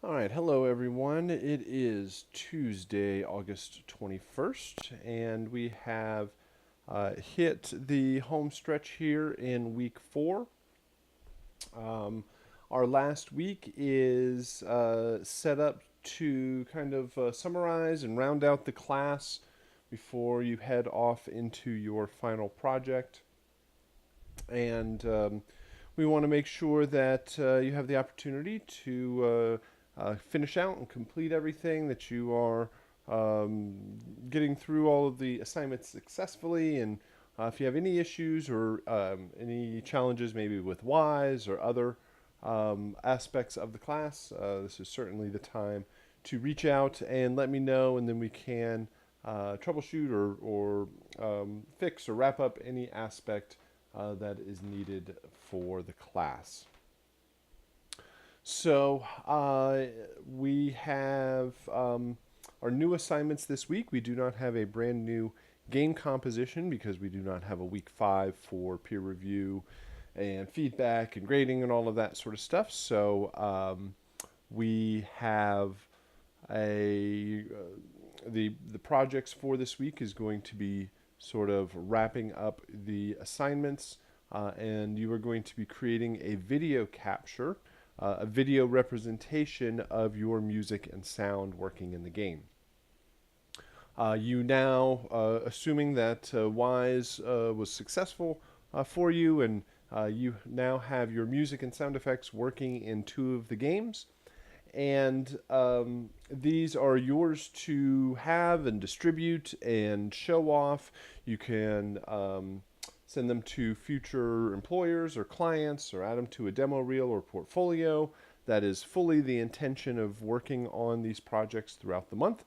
All right, hello everyone. It is Tuesday, August 21st, and we have hit the home stretch here in week 4. Um, our last week is set up to kind of summarize and round out the class before you head off into your final project. And we want to make sure that you have the opportunity to finish out and complete everything, that you are getting through all of the assignments successfully. And if you have any issues or any challenges, maybe with Wise or other aspects of the class, this is certainly the time to reach out and let me know, and then we can troubleshoot or fix or wrap up any aspect that is needed for the class. So we have our new assignments this week. We do not have a brand new game composition because we do not have a week 5 for peer review and feedback and grading and all of that sort of stuff. So we have the projects for this week is going to be sort of wrapping up the assignments, and you are going to be creating a video capture, a video representation of your music and sound working in the game. You now, assuming that Wise was successful for you, and you now have your music and sound effects working in 2 of the games, and these are yours to have and distribute and show off. You can send them to future employers or clients, or add them to a demo reel or portfolio. That is fully the intention of working on these projects throughout the month.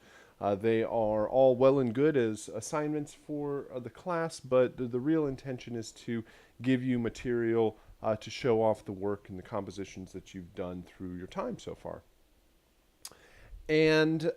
They are all well and good as assignments for the class, but the real intention is to give you material to show off the work and the compositions that you've done through your time so far. And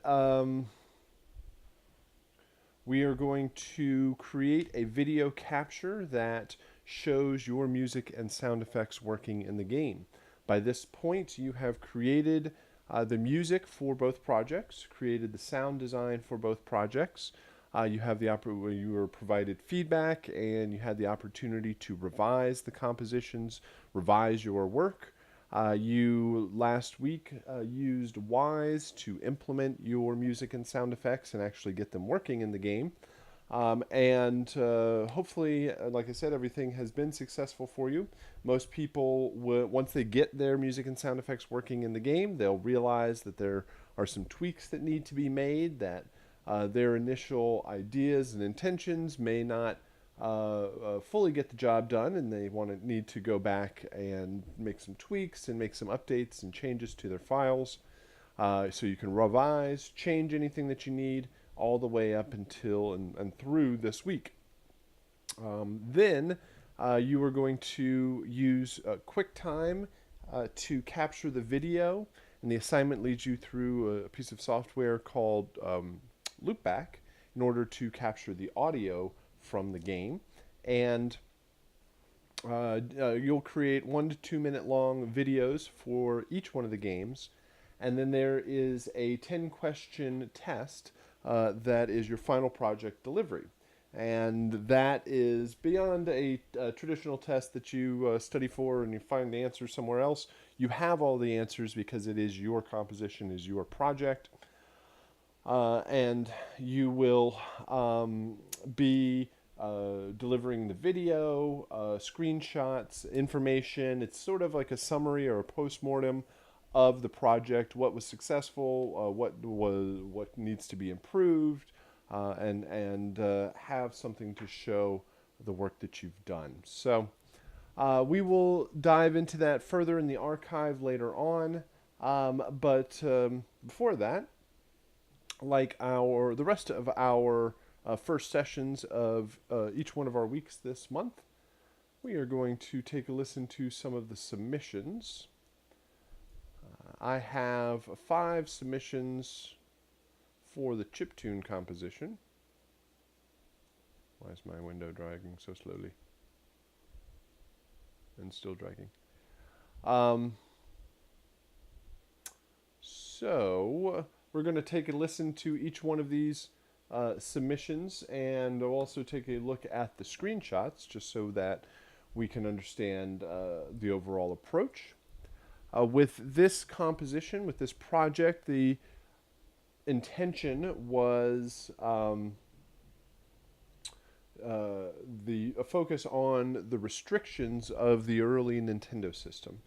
we are going to create a video capture that shows your music and sound effects working in the game. By this point, you have created the music for both projects, created the sound design for both projects. You were provided feedback, and you had the opportunity to revise the compositions, revise your work. You last week used Wise to implement your music and sound effects and actually get them working in the game. And hopefully, like I said, everything has been successful for you. Most people, once they get their music and sound effects working in the game, they'll realize that there are some tweaks that need to be made, that their initial ideas and intentions may not fully get the job done, and they need to go back and make some tweaks and make some updates and changes to their files. So you can revise, change anything that you need, all the way up until and through this week. Then you are going to use QuickTime to capture the video, and the assignment leads you through a piece of software called Loopback in order to capture the audio from the game. And you'll create 1 to 2 minute long videos for each one of the games. And then there is a 10-question test that is your final project delivery. And that is beyond a traditional test that you study for and you find the answer somewhere else. You have all the answers because it is your composition, is your project. And you will be delivering the video, screenshots, information. It's sort of like a summary or a postmortem of the project, what was successful, what needs to be improved, and have something to show the work that you've done. So we will dive into that further in the archive later on. But before that, like the rest of our first sessions of each one of our weeks this month, we are going to take a listen to some of the submissions. I have 5 submissions for the chiptune composition. Why is my window dragging so slowly? And still dragging. So we're going to take a listen to each one of these submissions, and we'll also take a look at the screenshots just so that we can understand the overall approach. With this composition, with this project, the intention was a focus on the restrictions of the early Nintendo system.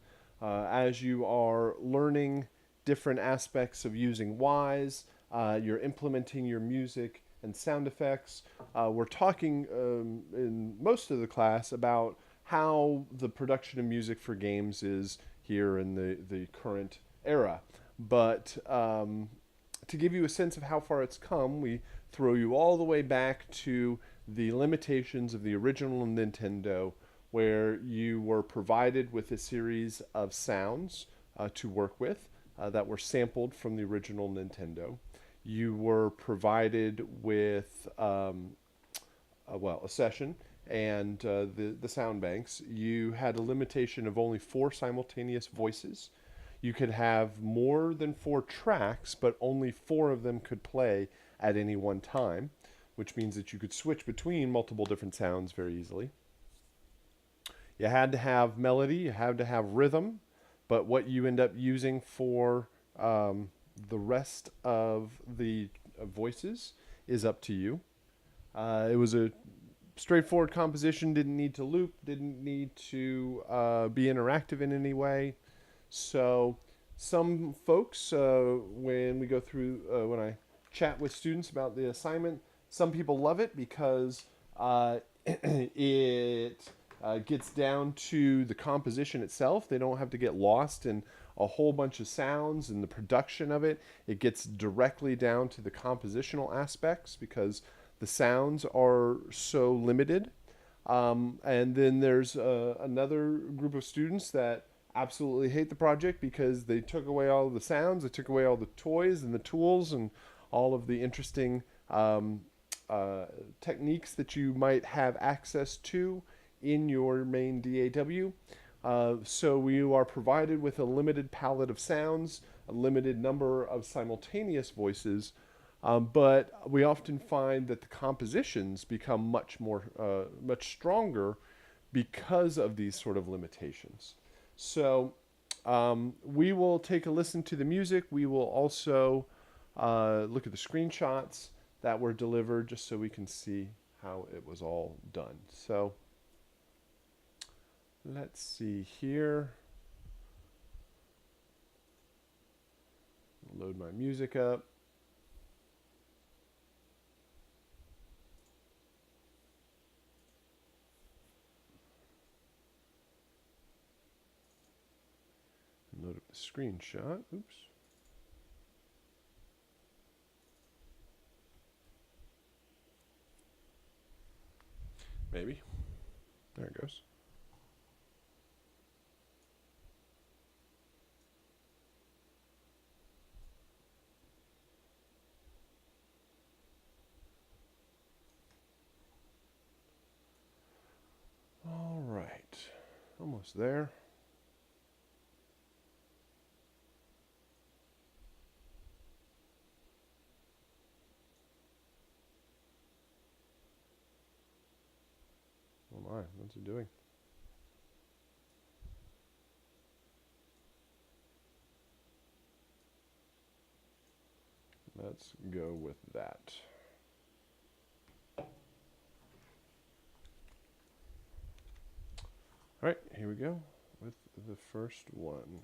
As you are learning different aspects of using Wise, you're implementing your music and sound effects. We're talking in most of the class about how the production of music for games is here in the current era. But to give you a sense of how far it's come, we throw you all the way back to the limitations of the original Nintendo, where you were provided with a series of sounds to work with that were sampled from the original Nintendo. You were provided with a session and the sound banks. You had a limitation of only 4 simultaneous voices. You could have more than 4 tracks, but only 4 of them could play at any one time, which means that you could switch between multiple different sounds very easily. You had to have melody, you had to have rhythm, but what you end up using for the rest of the voices is up to you. It was a straightforward composition, didn't need to loop, didn't need to be interactive in any way. So some folks, when we go through, when I chat with students about the assignment, some people love it because it gets down to the composition itself. They don't have to get lost in a whole bunch of sounds and the production of it. It gets directly down to the compositional aspects because the sounds are so limited. And then there's another group of students that absolutely hate the project because they took away all of the sounds, they took away all the toys and the tools and all of the interesting techniques that you might have access to in your main DAW. So you are provided with a limited palette of sounds, a limited number of simultaneous voices, but we often find that the compositions become much stronger because of these sort of limitations. So we will take a listen to the music. We will also look at the screenshots that were delivered just so we can see how it was all done. So let's see here. Load my music up. Load up the screenshot. Oops. Maybe. There it goes. All right. Almost there. Oh my, what's it doing? Let's go with that. All right, here we go with the first one.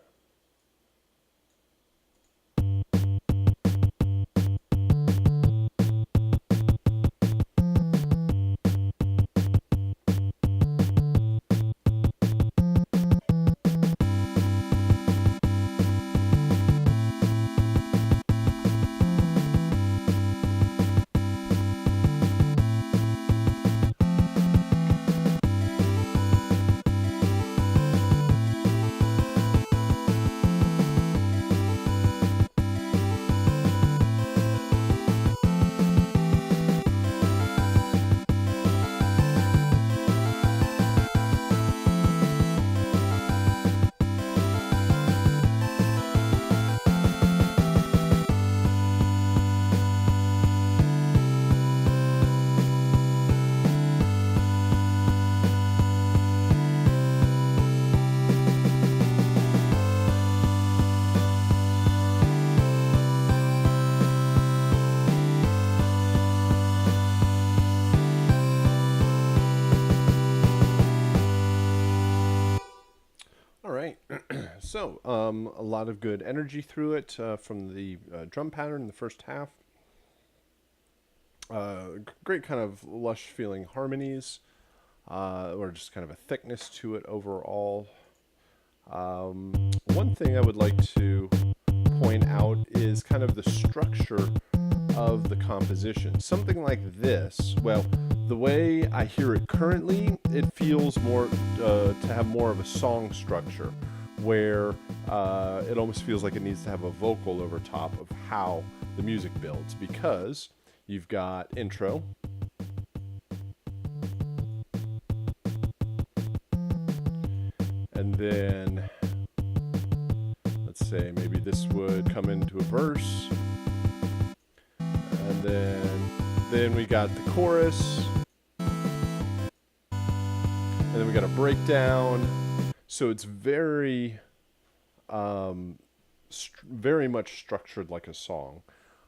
So, a lot of good energy through it from the drum pattern in the first half. Great kind of lush feeling harmonies, or just kind of a thickness to it overall. One thing I would like to point out is kind of the structure of the composition. Something like this, well, the way I hear it currently, it feels more to have more of a song structure, where it almost feels like it needs to have a vocal over top of how the music builds, because you've got intro, and then let's say maybe this would come into a verse, and then we got the chorus, and then we got a breakdown. So it's very very much structured like a song,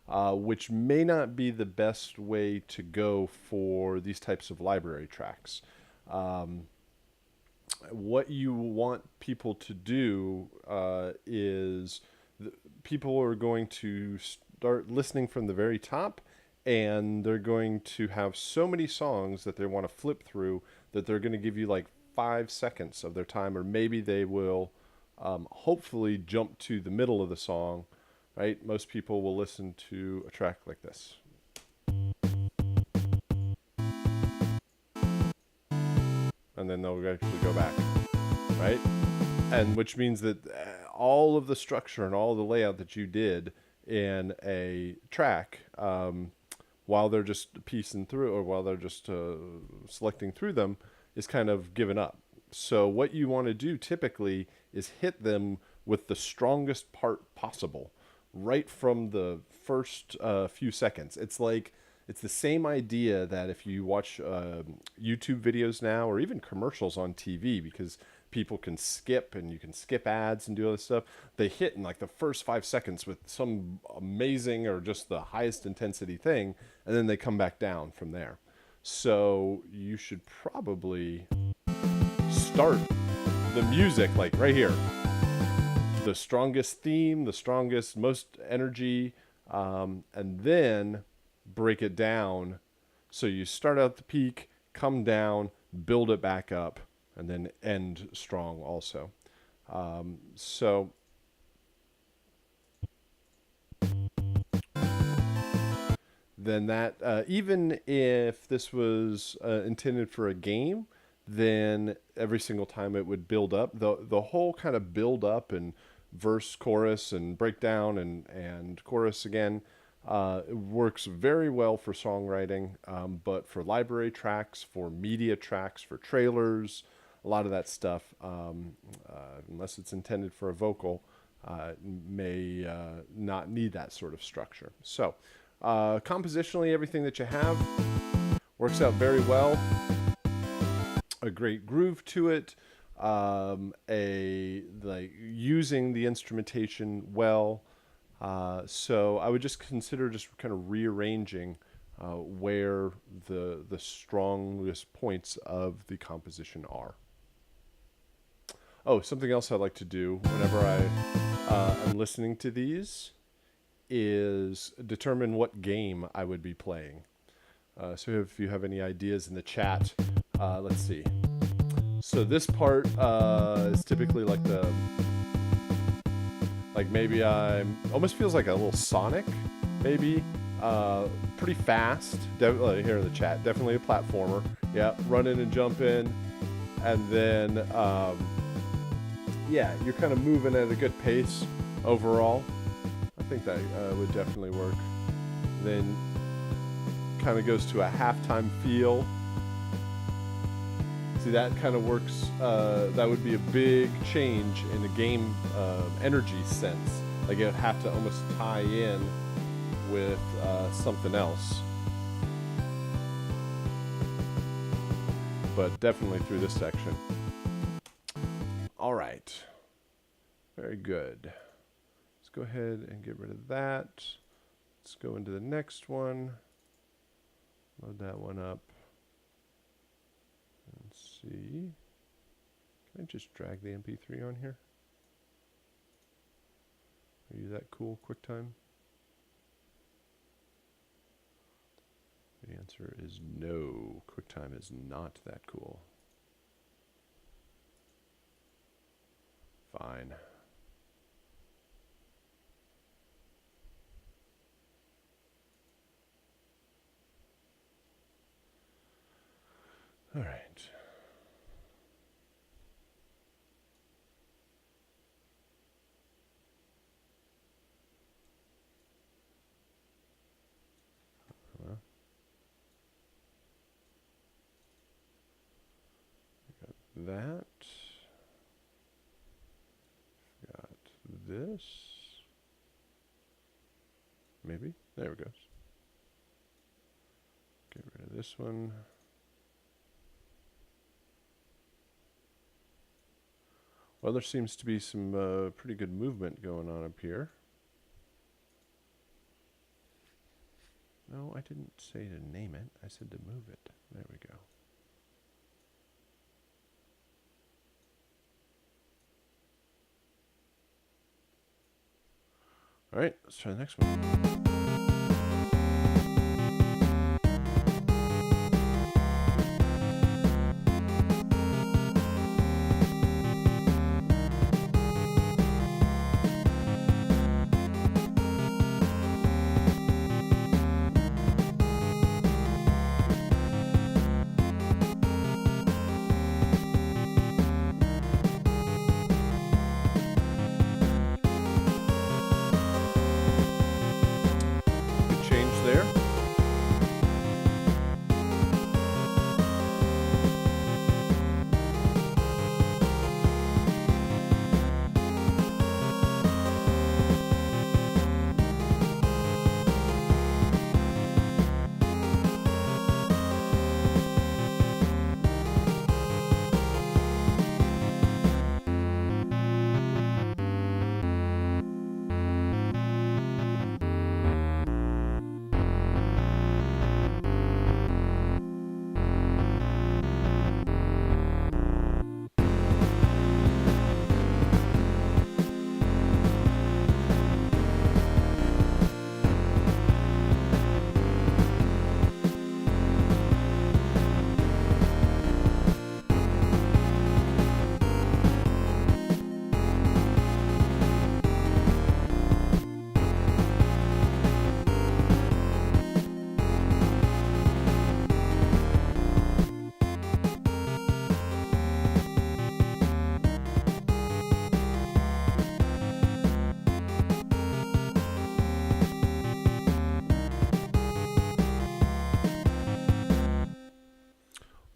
which may not be the best way to go for these types of library tracks. What you want people to do is people are going to start listening from the very top, and they're going to have so many songs that they want to flip through that they're going to give you like 5 seconds of their time, or maybe they will hopefully jump to the middle of the song, right? Most people will listen to a track like this. And then they'll actually go back, right? And which means that all of the structure and all the layout that you did in a track, while they're just piecing through, or while they're just selecting through them, is kind of given up. So what you want to do typically is hit them with the strongest part possible right from the first few seconds. It's the same idea that if you watch YouTube videos now, or even commercials on TV, because people can skip and you can skip ads and do all this stuff, they hit in like the first 5 seconds with some amazing or just the highest intensity thing, and then they come back down from there. So you should probably start the music like right here. The strongest theme, the strongest, most energy, and then break it down. So you start out the peak, come down, build it back up, and then end strong also. So then that, even if this was intended for a game, then every single time it would build up. The whole kind of build up and verse, chorus, and breakdown, and chorus again, it works very well for songwriting, but for library tracks, for media tracks, for trailers, a lot of that stuff, unless it's intended for a vocal, may not need that sort of structure. So compositionally, everything that you have works out very well. A great groove to it, like using the instrumentation well. So I would just consider just kind of rearranging where the strongest points of the composition are. Oh, something else I like to do whenever I'm listening to these is determine what game I would be playing. So if you have any ideas in the chat, let's see. So this part is typically like maybe almost feels like a little Sonic, maybe. Pretty fast. Here in the chat, definitely a platformer. Yeah, running and jumping, and then yeah, you're kind of moving at a good pace overall. I think that would definitely work. Then kind of goes to a halftime feel. See, that kind of works. That would be a big change in the game energy sense. Like it would have to almost tie in with something else. But definitely through this section. All right. Very good. Let's go ahead and get rid of that. Let's go into the next one. Load that one up. Let's see. Can I just drag the MP3 on here? Are you that cool, QuickTime? The answer is no. QuickTime is not that cool. Fine. All right. That. Got this. Maybe. There it goes. Get rid of this one. Well, there seems to be some pretty good movement going on up here. No, I didn't say to name it. I said to move it. There we go. All right, let's try the next one.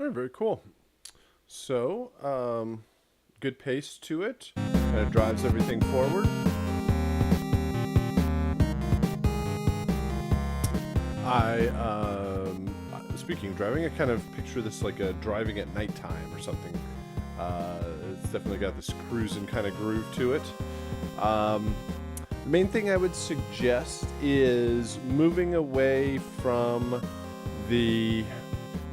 Very cool. So, good pace to it. Kind of drives everything forward. Speaking of driving, I kind of picture this like a driving at nighttime or something. It's definitely got this cruising kind of groove to it. The main thing I would suggest is moving away from the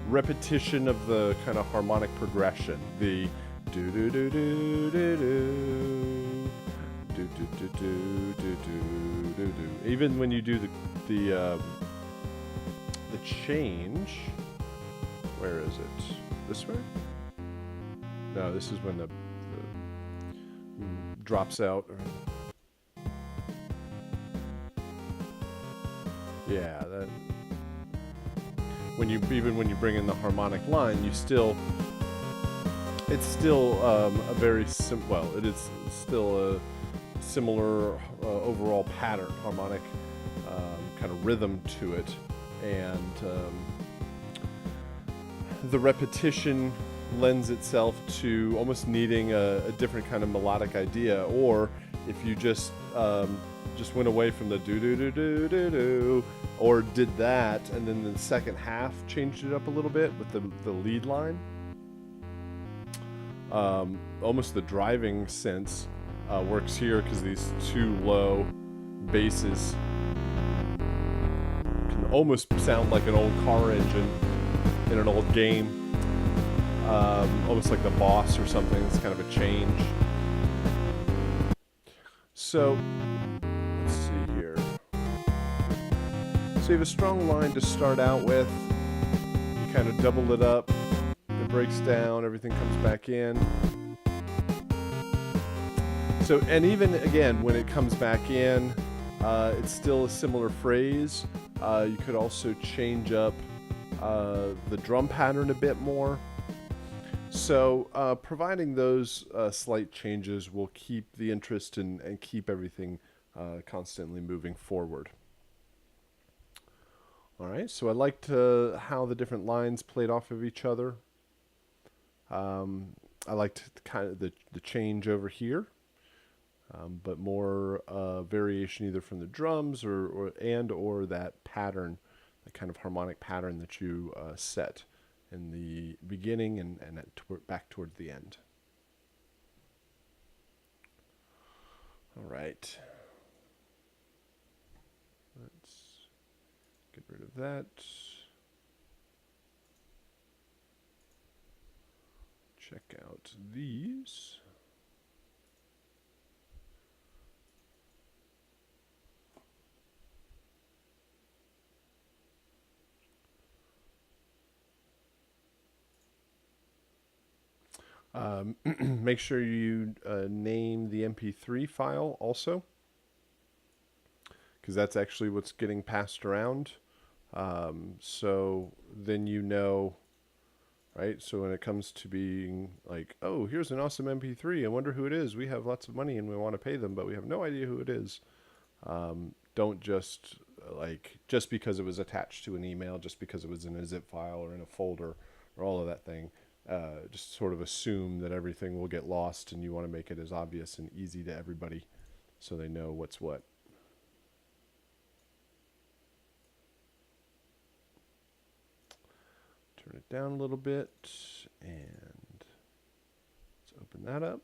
repetition of the kind of harmonic progression, the do do do do do do do do do do do do do. Even when you do the change, where is it? This way? No, this is when the drops out. Yeah, that. When you bring in the harmonic line, it's still a very it is still a similar overall pattern, harmonic kind of rhythm to it, and the repetition lends itself to almost needing a different kind of melodic idea. Or if you just went away from the do do do do do do, or did that, and then the second half changed it up a little bit with the lead line. Almost the driving sense works here because these two low basses can almost sound like an old car engine in an old game. Almost like the Boss or something. It's kind of a change. So you have a strong line to start out with. You kind of double it up. It breaks down. Everything comes back in. So, and even again, when it comes back in, it's still a similar phrase. You could also change up the drum pattern a bit more. So providing those slight changes will keep the interest and keep everything constantly moving forward. All right, so I liked how the different lines played off of each other. I liked kind of the change over here, but more variation either from the drums or that pattern, the kind of harmonic pattern that you set in the beginning and back towards the end. All right. Let's get rid of that. Check out these. Make sure you name the MP3 file also, because that's actually what's getting passed around. So then you know, right? So when it comes to being like, oh, here's an awesome MP3, I wonder who it is. We have lots of money and we want to pay them, but we have no idea who it is. Don't just just because it was attached to an email, just because it was in a zip file or in a folder or all of that thing. Just sort of assume that everything will get lost, and you want to make it as obvious and easy to everybody so they know what's what. Turn it down a little bit, and let's open that up.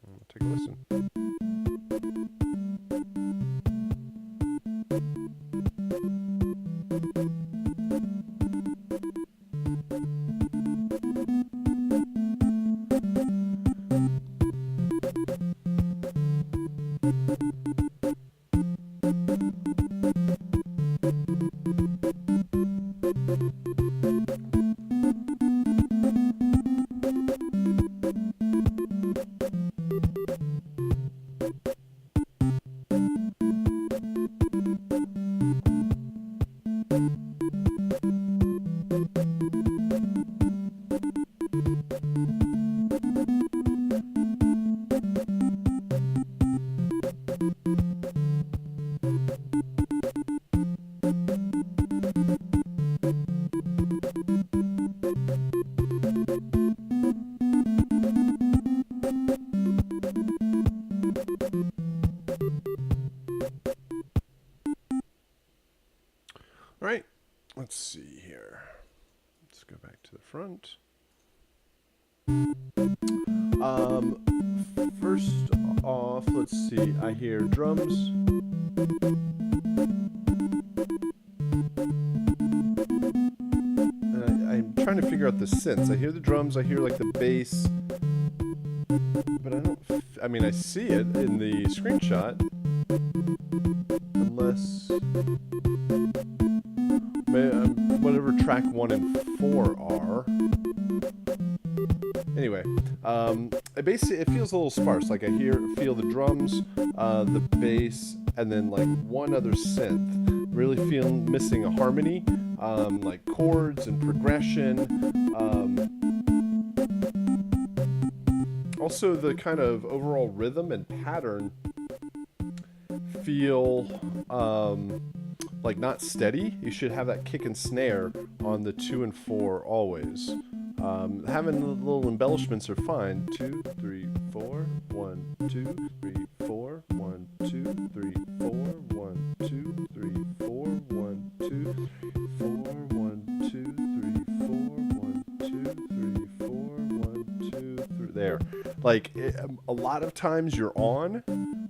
We'll take a listen. All right, let's see here. Let's go back to the front. First off, let's see. I hear drums. And I'm trying to figure out the synths. I hear the drums. I hear like the bass, but I don't. I mean, I see it in the screenshot, unless. Whatever track 1 and 4 are. Anyway, it feels a little sparse. Like I feel the drums, the bass, and then like one other synth. Really feel missing a harmony, like chords and progression. Also, the kind of overall rhythm and pattern feel like not steady. You should have that kick and snare on the 2 and 4 always. Having the little embellishments are fine. 2, 3, 4, 1, 2, 3, 4, 1, 2, 3, 4, 1, 2, 3, 4, 1, 2, 3, 4, 1, 2, 3, 4, 1, 2, 3, 4, 1, 2, 3. There. Like a lot of times you're on,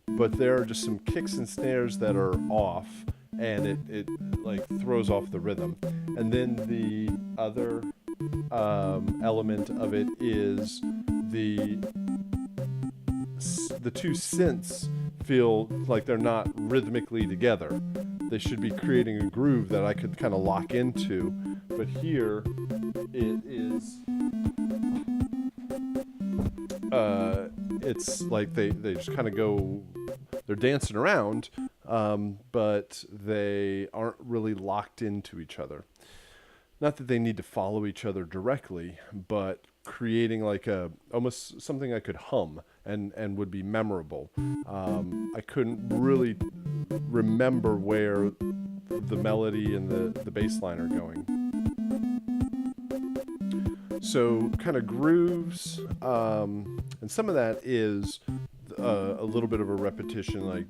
but there are just some kicks and snares that are off. And it like throws off the rhythm. And then the other element of it is the two synths feel like they're not rhythmically together. They should be creating a groove that I could kind of lock into. But here it is, it's like they just kind of go, they're dancing around, but they aren't really locked into each other. Not that they need to follow each other directly, but creating like almost something I could hum and would be memorable. I couldn't really remember where the melody and the bass line are going. So kind of grooves, and some of that is a little bit of a repetition, like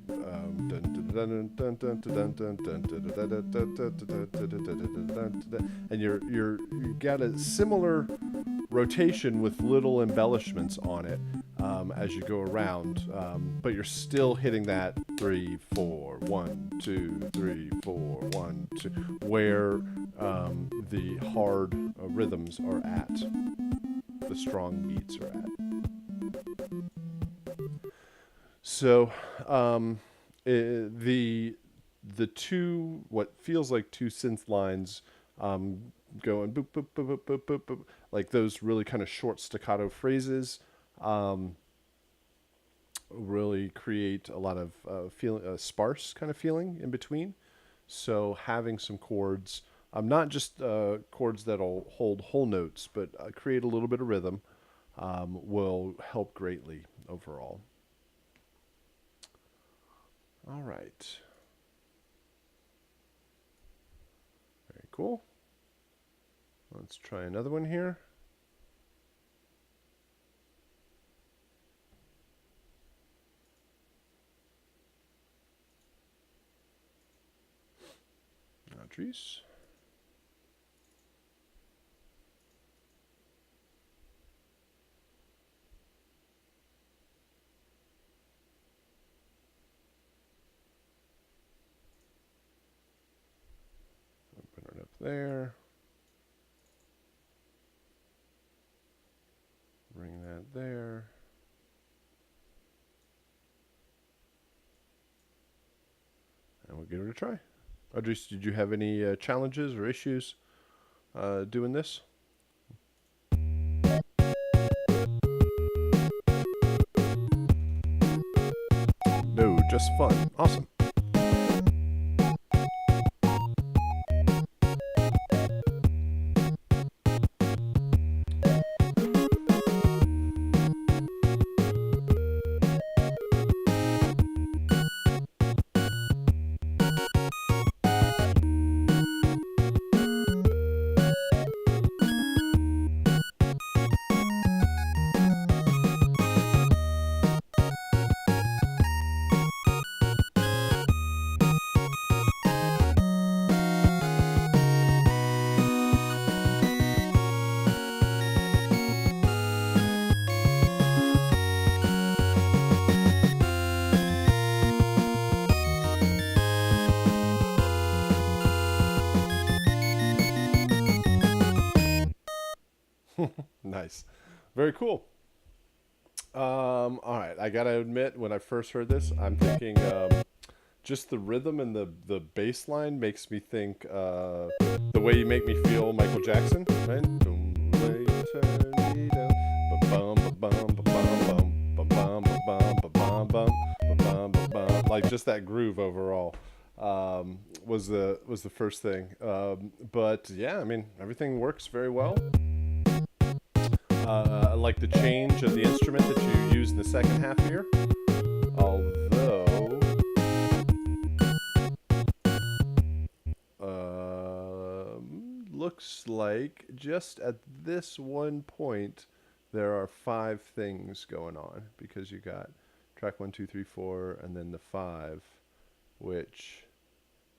and you got a similar rotation with little embellishments on it as you go around, but you're still hitting that 3 4 1 2 3 4 1 2 where the hard rhythms are at, the strong beats are at. So the two, what feels like two synth lines going boop, boop, boop, boop, boop, boop, boop, like those really kind of short staccato phrases really create a lot of sparse kind of feeling in between. So having some chords, not just chords that'll hold whole notes, but create a little bit of rhythm will help greatly overall. All right. Very cool. Let's try another one here. Trees. Open it up there. Bring that there. And we'll give it a try. Audrey, did you have any challenges or issues doing this? No, just fun. Awesome. Nice. Very cool. All right. I got to admit, when I first heard this, I'm thinking just the rhythm and the bass line makes me think The Way You Make Me Feel, Michael Jackson, right? Like just that groove overall was the first thing. But yeah, I mean, everything works very well. I like the change of the instrument that you use in the second half here. Although, looks like just at this one point, there are 5 things going on, because you got track 1, 2, 3, 4, and then the 5, which,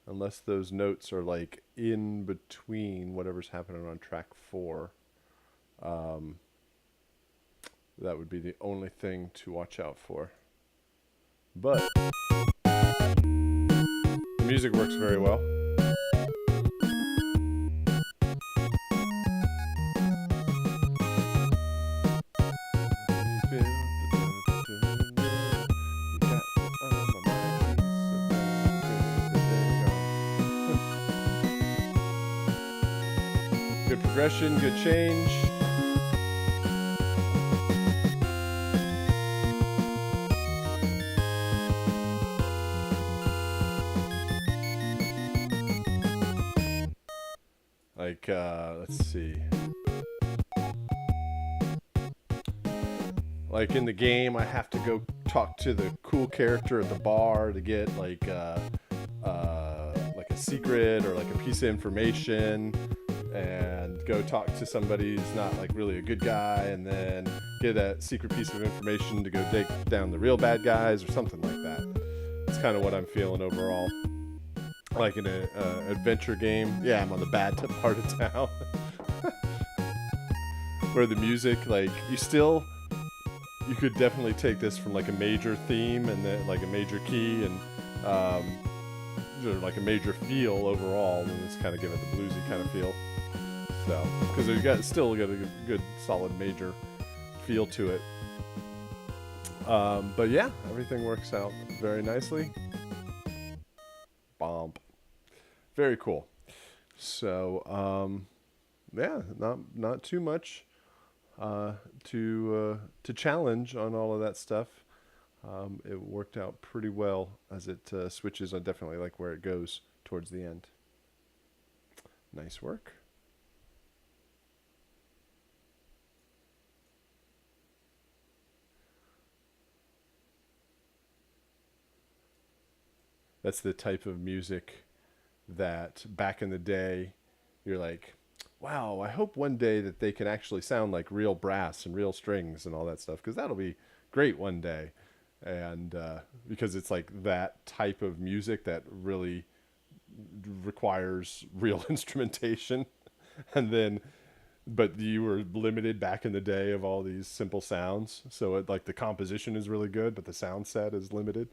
unless those notes are like in between whatever's happening on track 4, that would be the only thing to watch out for. But the music works very well. Good progression, good change. Like, let's see. Like in the game, I have to go talk to the cool character at the bar to get like a secret or like a piece of information, and go talk to somebody who's not like really a good guy, and then get that secret piece of information to go take down the real bad guys or something like that. It's kind of what I'm feeling overall. Like in an adventure game. Yeah, I'm on the bad part of town. Where the music, like, you could definitely take this from like a major theme and then like a major key and like a major feel overall, and it's kind of give it the bluesy kind of feel. So, because you still got a good solid major feel to it. But yeah, everything works out very nicely. Bomb. Very cool. So, yeah, not too much to challenge on all of that stuff. It worked out pretty well as it switches. I definitely like where it goes towards the end. Nice work. That's the type of music that back in the day, you're like, wow, I hope one day that they can actually sound like real brass and real strings and all that stuff, because that'll be great one day. And because it's like that type of music that really requires real instrumentation. And then, but you were limited back in the day of all these simple sounds. So like the composition is really good, but the sound set is limited.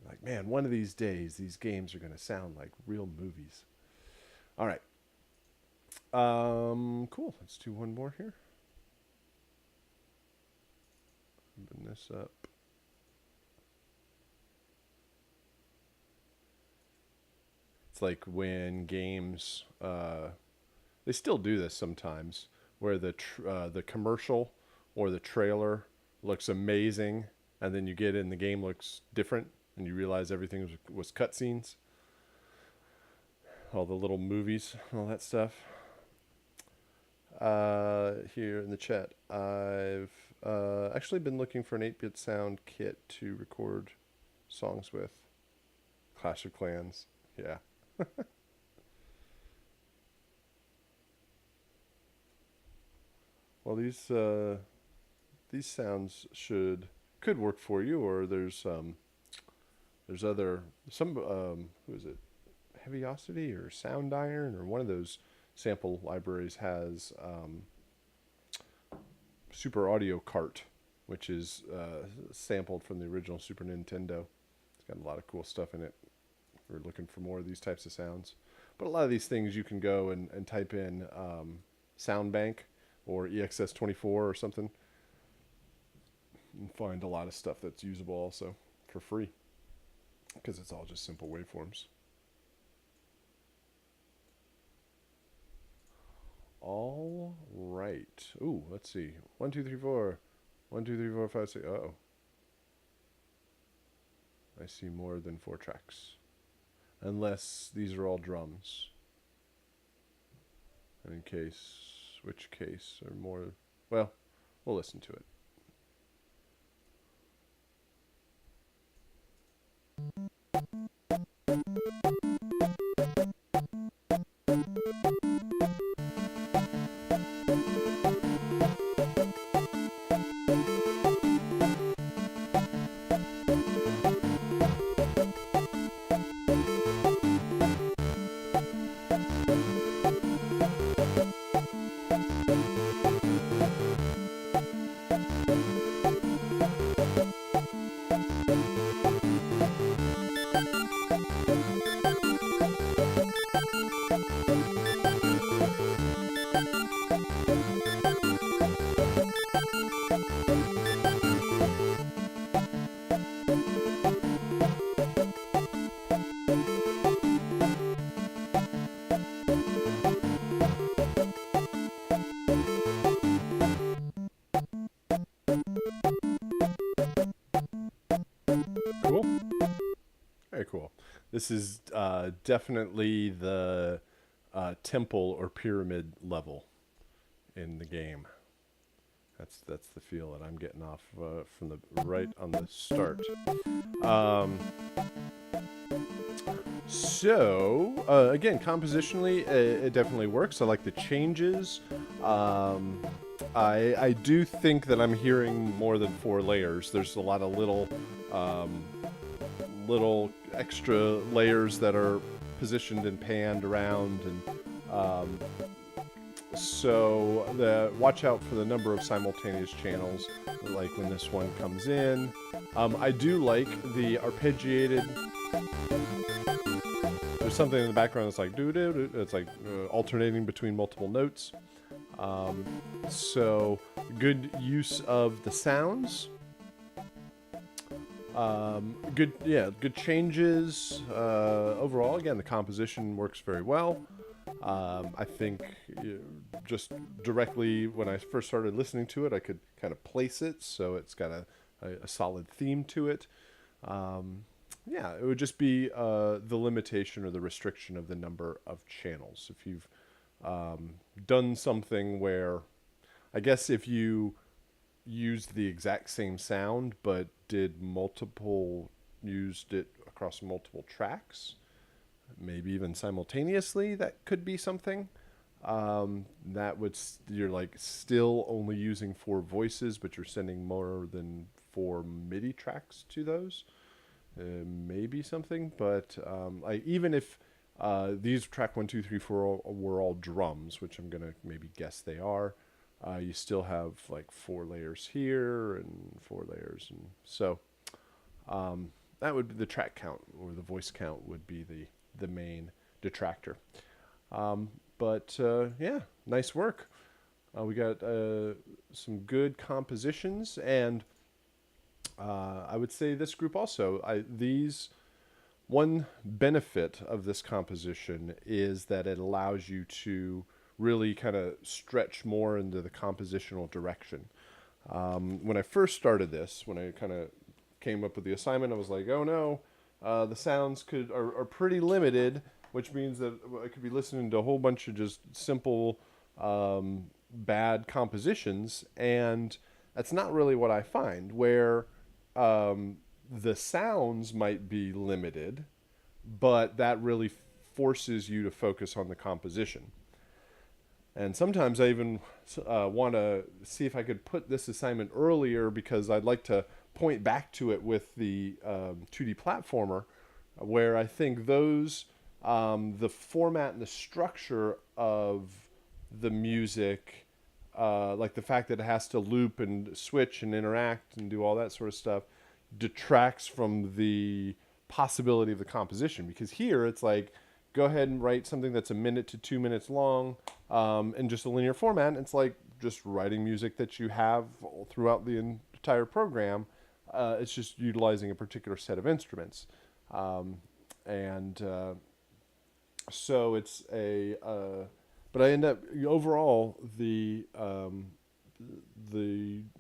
Like, man, one of these days, these games are going to sound like real movies. All right. Cool. Let's do one more here. Open this up. It's like when games, they still do this sometimes, where the commercial or the trailer looks amazing, and then you get in the game looks different, and you realize everything was cutscenes. All the little movies, all that stuff. Here in the chat, I've actually been looking for an 8-bit sound kit to record songs with. Clash of Clans, yeah. Well, these sounds could work for you, or there's other who is it? Heaviosity or Sound Iron, or one of those sample libraries has Super Audio Cart, which is sampled from the original Super Nintendo. It's got a lot of cool stuff in it. We're looking for more of these types of sounds. But a lot of these things you can go and type in Soundbank or EXS24 or something, and find a lot of stuff that's usable also for free, because it's all just simple waveforms. All right. Ooh, let's see. 1, 2, 3, 4. 1, 2, 3, 4, 5, 6. Uh-oh. I see more than 4 tracks. Unless these are all drums. In which case, or more. Well, we'll listen to it. This is definitely the temple or pyramid level in the game. That's the feel that I'm getting off from the right on the start. Again, compositionally, it definitely works. I like the changes. I do think that I'm hearing more than 4 layers. There's a lot of little extra layers that are positioned and panned around, and watch out for the number of simultaneous channels, like when this one comes in. I do like the arpeggiated. There's something in the background that's like doo-doo-doo. It's like alternating between multiple notes. So good use of the sounds. Good changes. Overall, again, the composition works very well. I think just directly when I first started listening to it, I could kind of place it, so it's got a solid theme to it. It would just be the limitation or the restriction of the number of channels. If you've done something where, I guess if you used the exact same sound but used it across multiple tracks, maybe even simultaneously, that could be something. You're like still only using 4 voices, but you're sending more than 4 MIDI tracks to those. Maybe something, but even if these track 1, 2, 3, 4 were all drums, which I'm gonna maybe guess they are, you still have like 4 layers here and 4 layers, and so that would be the track count, or the voice count would be the main detractor. Nice work. We got some good compositions, and I would say this group also. One benefit of this composition is that it allows you to really kind of stretch more into the compositional direction. When I first started this, when I kind of came up with the assignment, I was like, oh no, the sounds are pretty limited, which means that I could be listening to a whole bunch of just simple bad compositions, and that's not really what I find, where the sounds might be limited, but that really forces you to focus on the composition. And sometimes I even want to see if I could put this assignment earlier, because I'd like to point back to it with the 2D platformer, where I think the format and the structure of the music, like the fact that it has to loop and switch and interact and do all that sort of stuff, detracts from the possibility of the composition. Because here it's like, go ahead and write something that's 1 minute to 2 minutes long in just a linear format. It's like just writing music that you have throughout the entire program. It's just utilizing a particular set of instruments. So it's but I end up, overall, the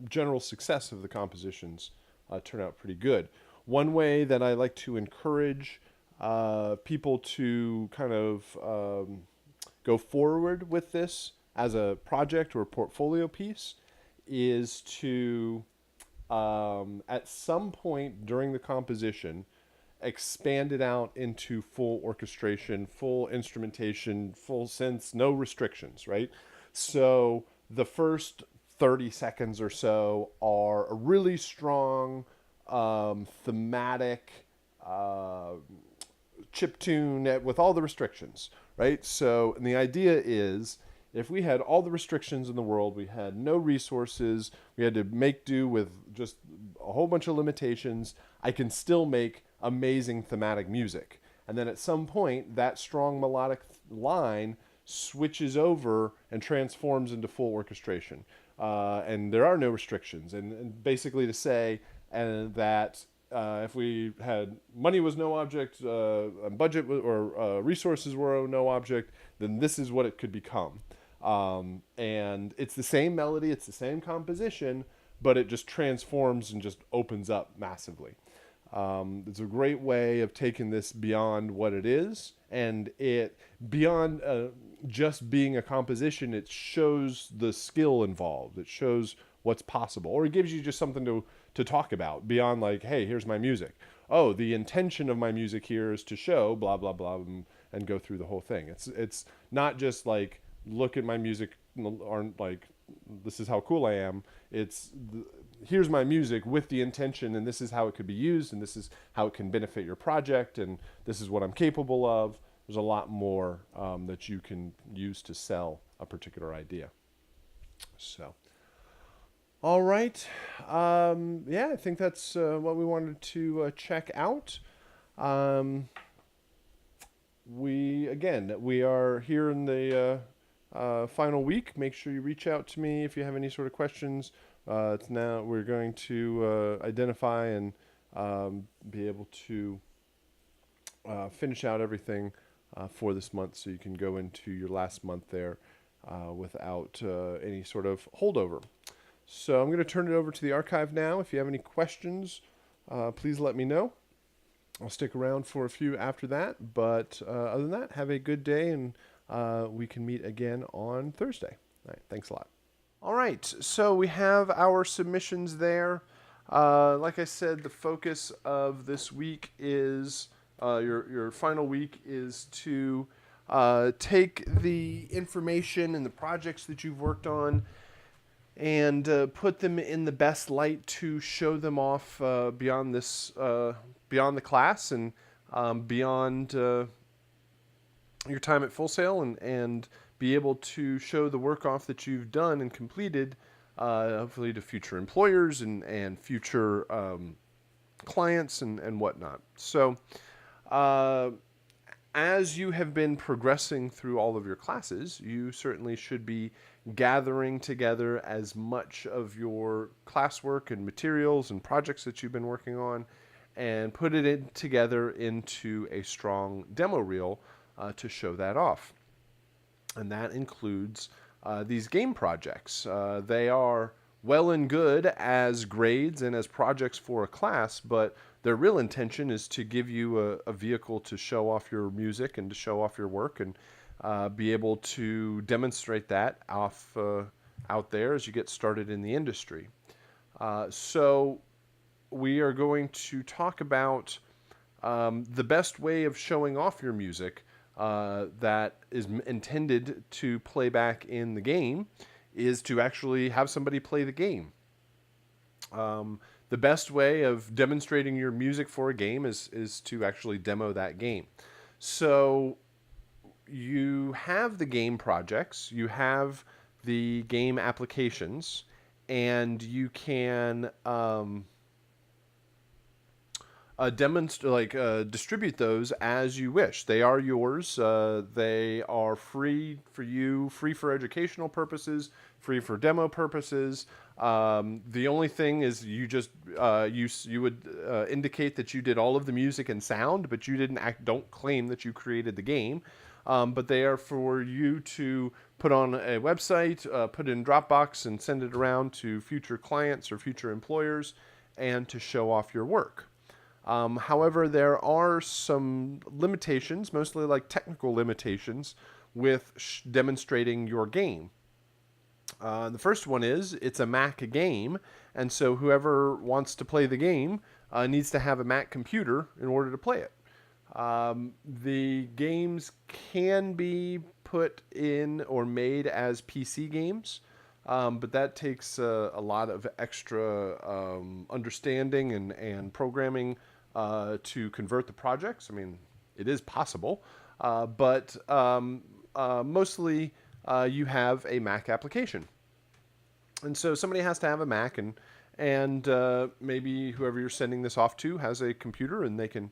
general success of the compositions turn out pretty good. One way that I like to encourage people to kind of go forward with this as a project or a portfolio piece is to, at some point during the composition, expand it out into full orchestration, full instrumentation, full synths, no restrictions, right? So the first 30 seconds or so are a really strong thematic chip tune with all the restrictions, right? So, and the idea is, if we had all the restrictions in the world, we had no resources, we had to make do with just a whole bunch of limitations, I can still make amazing thematic music. And then at some point, that strong melodic line switches over and transforms into full orchestration. And there are no restrictions. And basically to say that if we had money was no object, budget or resources were no object, then this is what it could become. And it's the same melody, it's the same composition, but it just transforms and just opens up massively. It's a great way of taking this beyond what it is, and it beyond just being a composition. It shows the skill involved. It shows what's possible, or it gives you just something to talk about beyond like, hey, here's my music. Oh, the intention of my music here is to show blah blah blah, and go through the whole thing. It's not just like look at my music, aren't like this is how cool I am. Here's my music with the intention, and this is how it could be used, and this is how it can benefit your project, and this is what I'm capable of. There's a lot more that you can use to sell a particular idea. So, all right. Yeah, I think that's what we wanted to check out. We are here in the final week. Make sure you reach out to me if you have any sort of questions. It's now we're going to identify and be able to finish out everything for this month, so you can go into your last month there without any sort of holdover. So I'm going to turn it over to the archive now. If you have any questions, please let me know. I'll stick around for a few after that. But other than that, have a good day, and we can meet again on Thursday. All right, thanks a lot. All right, so we have our submissions there. Like I said, the focus of this week is your final week is to take the information and the projects that you've worked on and put them in the best light to show them off beyond the class and beyond your time at Full Sail, and be able to show the work off that you've done and completed, hopefully to future employers and future clients and whatnot. So as you have been progressing through all of your classes, you certainly should be gathering together as much of your classwork and materials and projects that you've been working on and put it together into a strong demo reel to show that off. And that includes these game projects. They are well and good as grades and as projects for a class, but their real intention is to give you a vehicle to show off your music and to show off your work and be able to demonstrate that out there as you get started in the industry. So we are going to talk about the best way of showing off your music that is intended to play back in the game is to actually have somebody play the game. The best way of demonstrating your music for a game is to actually demo that game. So you have the game projects, you have the game applications, and you can distribute those as you wish. They are yours. They are free for you, free for educational purposes, free for demo purposes. The only thing is you just you would indicate that you did all of the music and sound, but you don't claim that you created the game. But they are for you to put on a website, put in Dropbox, and send it around to future clients or future employers, and to show off your work. However, there are some limitations, mostly like technical limitations, with demonstrating your game. The first one is it's a Mac game, and so whoever wants to play the game needs to have a Mac computer in order to play it. The games can be put in or made as PC games, but that takes a lot of extra understanding and programming to convert the projects. I mean, it is possible, but mostly you have a Mac application. And so somebody has to have a Mac, and maybe whoever you're sending this off to has a computer, and they can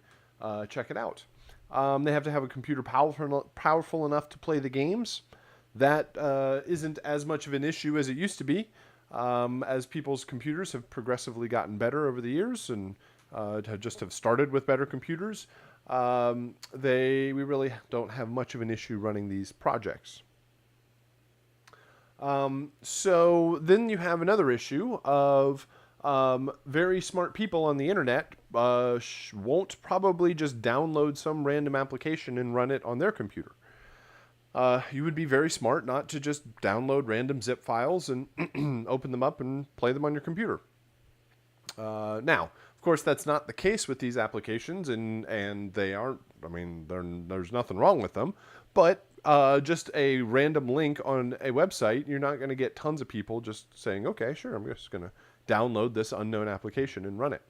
check it out. They have to have a computer powerful enough to play the games. That isn't as much of an issue as it used to be, as people's computers have progressively gotten better over the years and have started with better computers. We really don't have much of an issue running these projects. So then you have another issue of very smart people on the internet won't probably just download some random application and run it on their computer. You would be very smart not to just download random zip files and open them up and play them on your computer. Now, of course, that's not the case with these applications, and they aren't. I mean, there's nothing wrong with them, but just a random link on a website, you're not going to get tons of people just saying, "Okay, sure, I'm just going to download this unknown application and run it."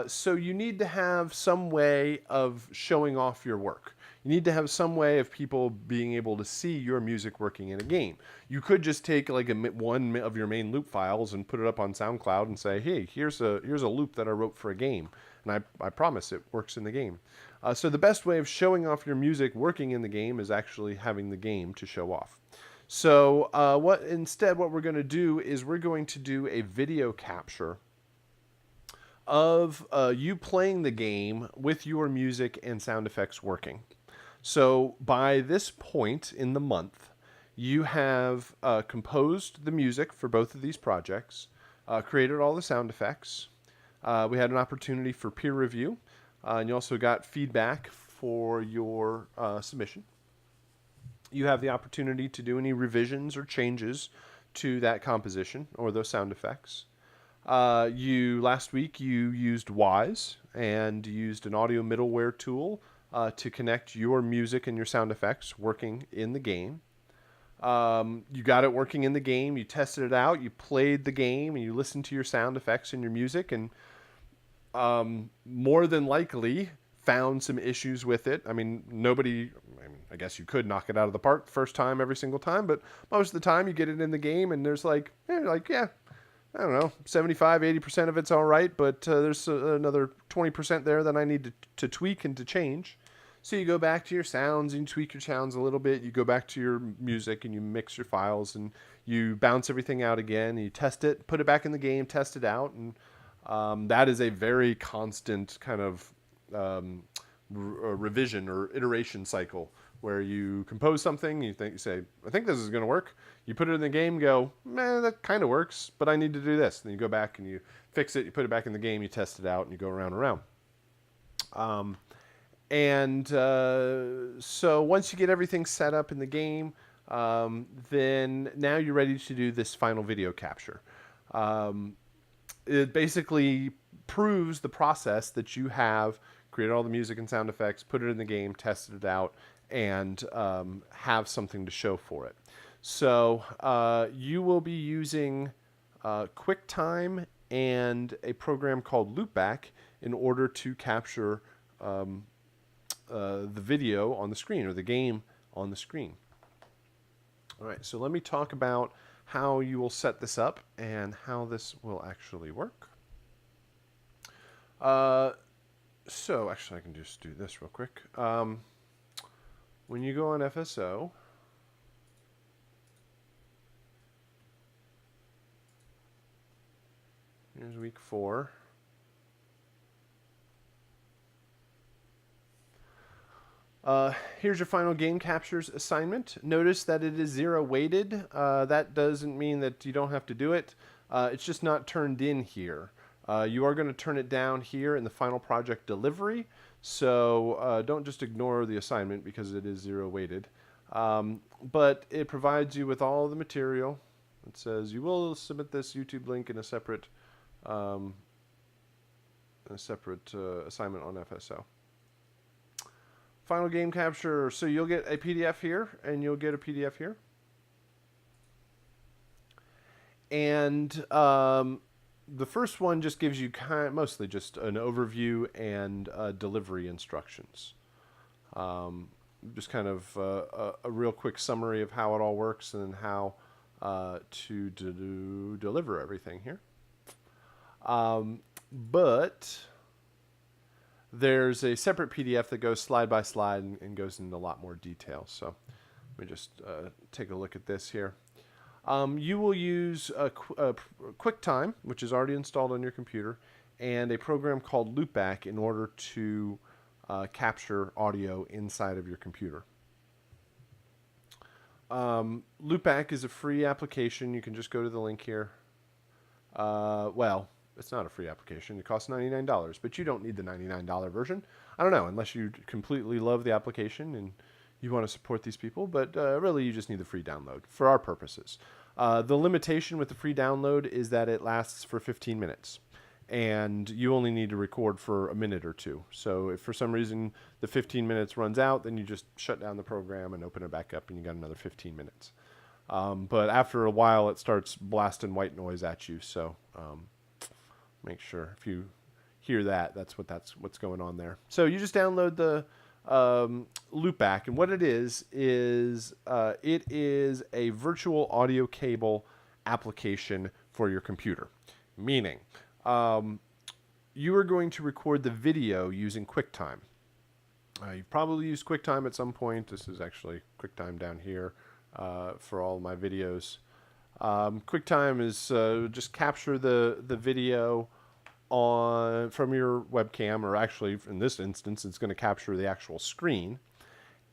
So you need to have some way of showing off your work. You need to have some way of people being able to see your music working in a game. You could just take like one of your main loop files and put it up on SoundCloud and say, "Hey, here's a loop that I wrote for a game, and I promise it works in the game." So the best way of showing off your music working in the game is actually having the game to show off. So what we're going to do is we're going to do a video capture of you playing the game with your music and sound effects working. So by this point in the month, you have composed the music for both of these projects, created all the sound effects. We had an opportunity for peer review, and you also got feedback for your submission. You have the opportunity to do any revisions or changes to that composition or those sound effects. Last week you used Wise and used an audio middleware tool to connect your music and your sound effects working in the game. You got it working in the game, you tested it out, you played the game, and you listened to your sound effects and your music, and more than likely found some issues with it. I mean, I guess you could knock it out of the park the first time every single time, but most of the time you get it in the game and there's yeah, I don't know, 75, 80% of it's all right, but there's another 20% there that I need to tweak and to change. So you go back to your sounds and you tweak your sounds a little bit. You go back to your music and you mix your files and you bounce everything out again. And you test it, put it back in the game, test it out. And that is a very constant kind of revision or iteration cycle where you compose something, you say, I think this is going to work. You put it in the game, go, man, that kind of works, but I need to do this. Then you go back and you fix it, you put it back in the game, you test it out, and you go around and around. So once you get everything set up in the game, then now you're ready to do this final video capture. It basically proves the process that you have created all the music and sound effects, put it in the game, tested it out, and have something to show for it. So you will be using QuickTime and a program called Loopback in order to capture the video on the screen or the game on the screen. All right, so let me talk about how you will set this up and how this will actually work. So actually I can just do this real quick. When you go on FSO, here's week 4. Here's your final game captures assignment. Notice that it is 0 weighted. That doesn't mean that you don't have to do it. It's just not turned in here. You are going to turn it down here in the final project delivery. So don't just ignore the assignment because it is 0 weighted. But it provides you with all the material. It says you will submit this YouTube link in a separate assignment on FSO. Final game capture. So you'll get a PDF here, and you'll get a PDF here. And the first one just gives you mostly just an overview and delivery instructions. Just kind of a real quick summary of how it all works and how to deliver everything here. But there's a separate PDF that goes slide by slide and goes into a lot more detail. So let me just take a look at this here. You will use QuickTime, which is already installed on your computer, and a program called Loopback in order to capture audio inside of your computer. Loopback is a free application. You can just go to the link here. Well, it's not a free application. It costs $99, but you don't need the $99 version. I don't know, unless you completely love the application and you want to support these people, but really you just need the free download for our purposes. The limitation with the free download is that it lasts for 15 minutes. And you only need to record for a minute or two. So if for some reason the 15 minutes runs out, then you just shut down the program and open it back up and you got another 15 minutes. But after a while, it starts blasting white noise at you. So make sure if you hear that, that's what's going on there. So you just download the Loopback, and what it is it is a virtual audio cable application for your computer. Meaning, you are going to record the video using QuickTime. You've probably used QuickTime at some point. This is actually QuickTime down here for all my videos. QuickTime is just capture the video from your webcam, or actually in this instance, it's going to capture the actual screen.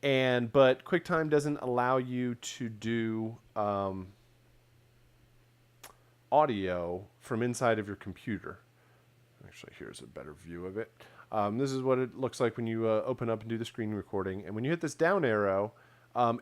But QuickTime doesn't allow you to do audio from inside of your computer. Actually, here's a better view of it. This is what it looks like when you open up and do the screen recording. And when you hit this down arrow,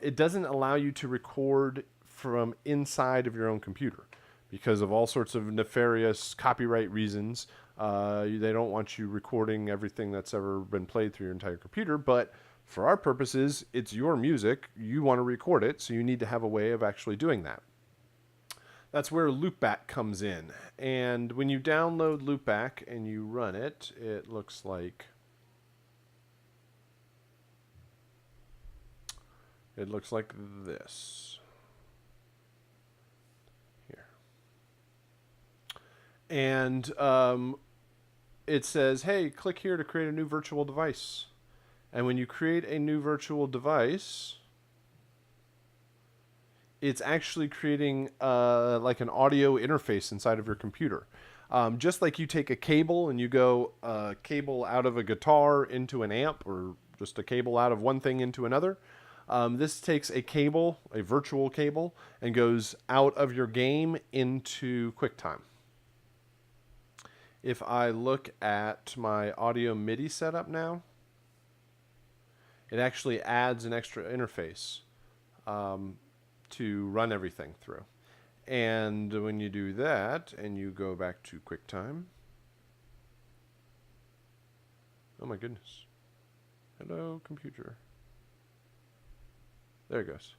it doesn't allow you to record from inside of your own computer because of all sorts of nefarious copyright reasons. They don't want you recording everything that's ever been played through your entire computer. But for our purposes, it's your music. You want to record it, so you need to have a way of actually doing that. That's where Loopback comes in. And when you download Loopback and you run it, it looks like this. Here. And it says, hey, click here to create a new virtual device. And when you create a new virtual device, it's actually creating like an audio interface inside of your computer. Just like you take a cable and you go cable out of a guitar into an amp, or just a cable out of one thing into another. This takes a cable, a virtual cable, and goes out of your game into QuickTime. If I look at my audio MIDI setup now, it actually adds an extra interface to run everything through. And when you do that and you go back to QuickTime, oh my goodness, hello computer, there it goes.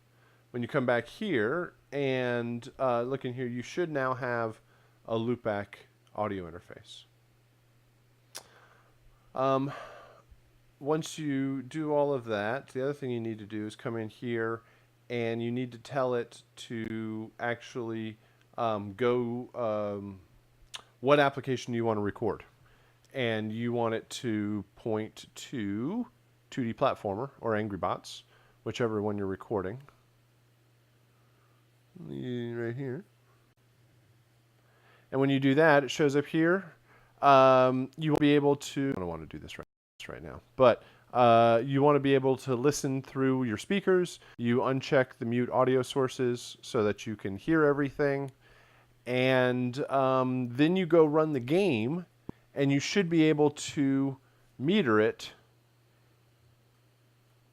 When you come back here and look in here, you should now have a Loopback audio interface. Once you do all of that, the other thing you need to do is come in here and you need to tell it to actually what application you want to record. And you want it to point to 2D Platformer or Angry Bots, whichever one you're recording. Right here. And when you do that, it shows up here. You will be able to, I don't want to do this right now, but you want to be able to listen through your speakers. You uncheck the mute audio sources so that you can hear everything. And then you go run the game, and you should be able to meter it.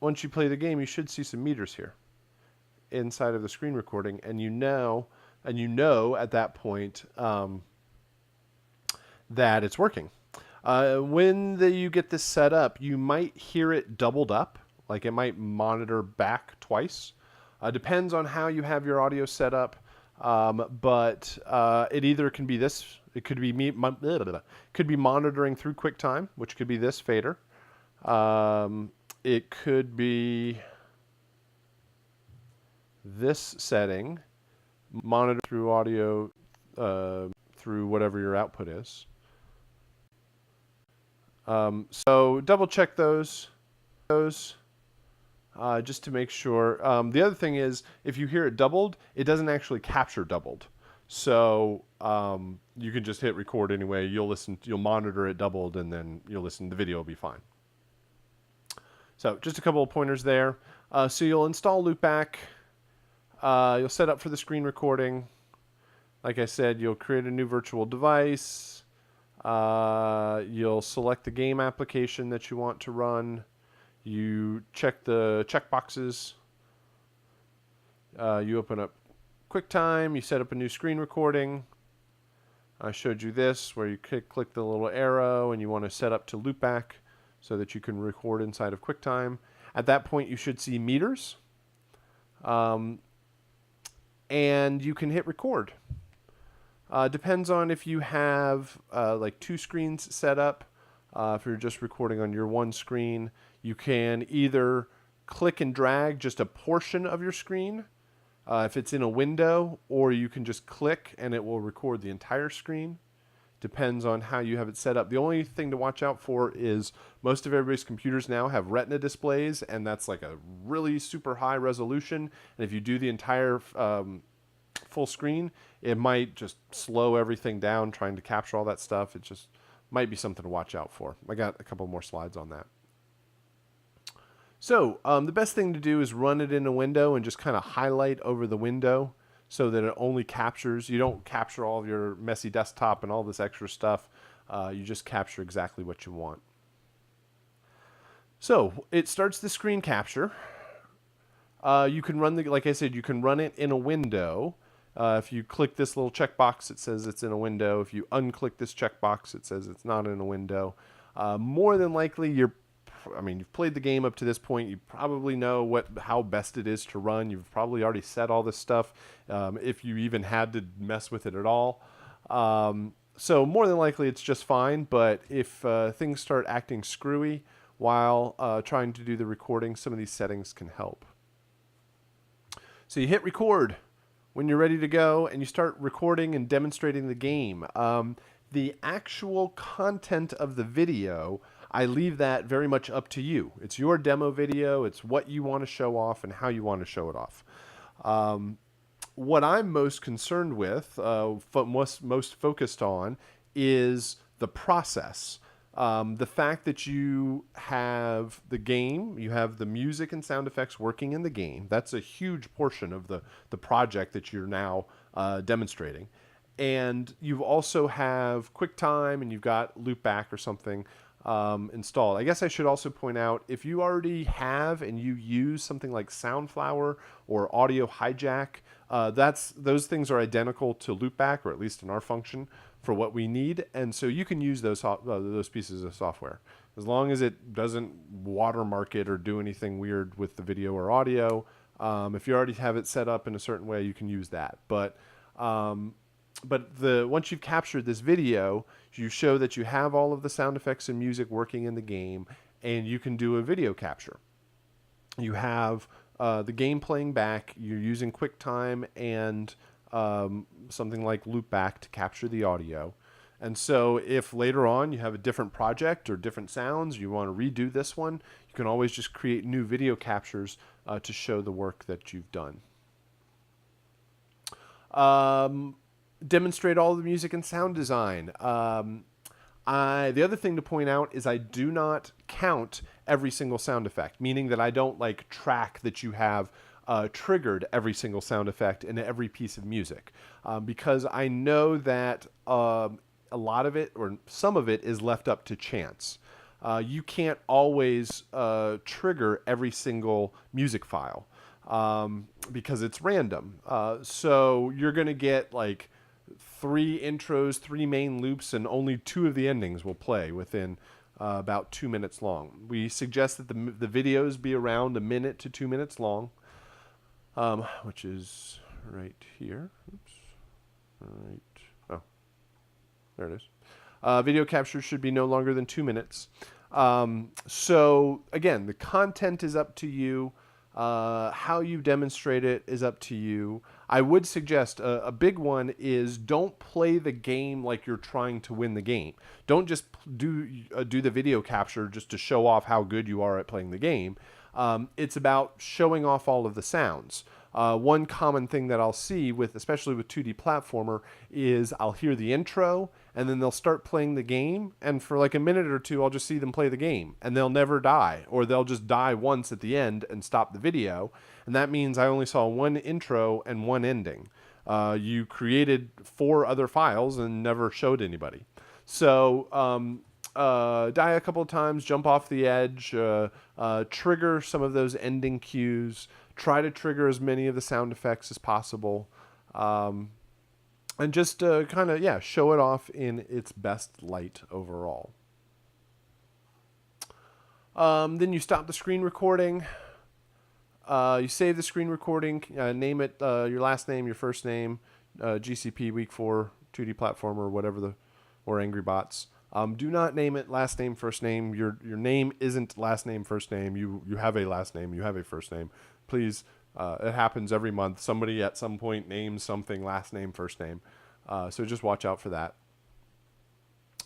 Once you play the game, you should see some meters here inside of the screen recording, and you know at that point that it's working. When you get this set up, you might hear it doubled up, like it might monitor back twice. Depends on how you have your audio set up, but it either can be this, it could be monitoring through QuickTime, which could be this fader. It could be this setting, monitor through audio through whatever your output is. So double check those just to make sure. The other thing is, if you hear it doubled, it doesn't actually capture doubled. So you can just hit record anyway. You'll monitor it doubled, and then you'll listen. The video will be fine. So just a couple of pointers there. So you'll install Loopback. You'll set up for the screen recording. Like I said, you'll create a new virtual device. You'll select the game application that you want to run. You check the checkboxes. You open up QuickTime. You set up a new screen recording. I showed you this where you click the little arrow and you want to set up to loopback so that you can record inside of QuickTime. At that point, you should see meters. And you can hit record. Depends on if you have like 2 screens set up. If you're just recording on your one screen, you can either click and drag just a portion of your screen if it's in a window, or you can just click and it will record the entire screen. Depends on how you have it set up. The only thing to watch out for is most of everybody's computers now have Retina displays, and that's like a really super high resolution. And if you do the entire full screen, it might just slow everything down trying to capture all that stuff. It just might be something to watch out for. I got a couple more slides on that. So the best thing to do is run it in a window and just kind of highlight over the window so that it only captures. You don't capture all of your messy desktop and all this extra stuff. You just capture exactly what you want. So it starts the screen capture. You can run like I said, you can run it in a window. If you click this little checkbox, it says it's in a window. If you unclick this checkbox, it says it's not in a window. More than likely, you've played the game up to this point. You probably know how best it is to run. You've probably already set all this stuff, if you even had to mess with it at all. So more than likely, it's just fine. But if things start acting screwy while trying to do the recording, some of these settings can help. So you hit record when you're ready to go, and you start recording and demonstrating the game. The actual content of the video, I leave that very much up to you. It's your demo video. It's what you want to show off and how you want to show it off. What I'm most concerned with, most focused on, is the process. The fact that you have the game, you have the music and sound effects working in the game. That's a huge portion of the project that you're now demonstrating. And you also have QuickTime and you've got Loopback or something installed. I guess I should also point out, if you already have and you use something like Soundflower or Audio Hijack, those things are identical to Loopback, or at least in our function, for what we need. And so you can use those pieces of software. As long as it doesn't watermark it or do anything weird with the video or audio. If you already have it set up in a certain way, you can use that. But once you've captured this video, you show that you have all of the sound effects and music working in the game, and you can do a video capture. You have the game playing back. You're using QuickTime and something like Loopback to capture the audio. And so if later on you have a different project or different sounds, you want to redo this one, you can always just create new video captures to show the work that you've done. Demonstrate all the music and sound design. The other thing to point out is I do not count every single sound effect, meaning that I don't track that you have triggered every single sound effect in every piece of music, because I know that a lot of it, or some of it, is left up to chance. You can't always trigger every single music file because it's random. So you're going to get 3 intros, 3 main loops, and only 2 of the endings will play within about 2 minutes long. We suggest that the videos be around 1 minute to 2 minutes long, which is right here. Oops. Right. Oh, there it is. Video capture should be no longer than 2 minutes. So again, the content is up to you. How you demonstrate it is up to you. I would suggest a big one is don't play the game like you're trying to win the game. Don't just do the video capture just to show off how good you are at playing the game. It's about showing off all of the sounds. One common thing that I'll see especially with 2D platformer, is I'll hear the intro and then they'll start playing the game, and for a minute or 2 I'll just see them play the game and they'll never die, or they'll just die once at the end and stop the video, and that means I only saw 1 intro and 1 ending. You created 4 other files and never showed anybody. So die a couple of times, jump off the edge, trigger some of those ending cues, try to trigger as many of the sound effects as possible, and just kind of, yeah, show it off in its best light overall. Then you stop the screen recording. You save the screen recording, name it your last name, your first name, GCP Week4 2D platformer, whatever or Angry Bots. Do not name it last name, first name. Your name isn't last name, first name. You have a last name, you have a first name. Please, it happens every month. Somebody at some point names something last name, first name. So just watch out for that.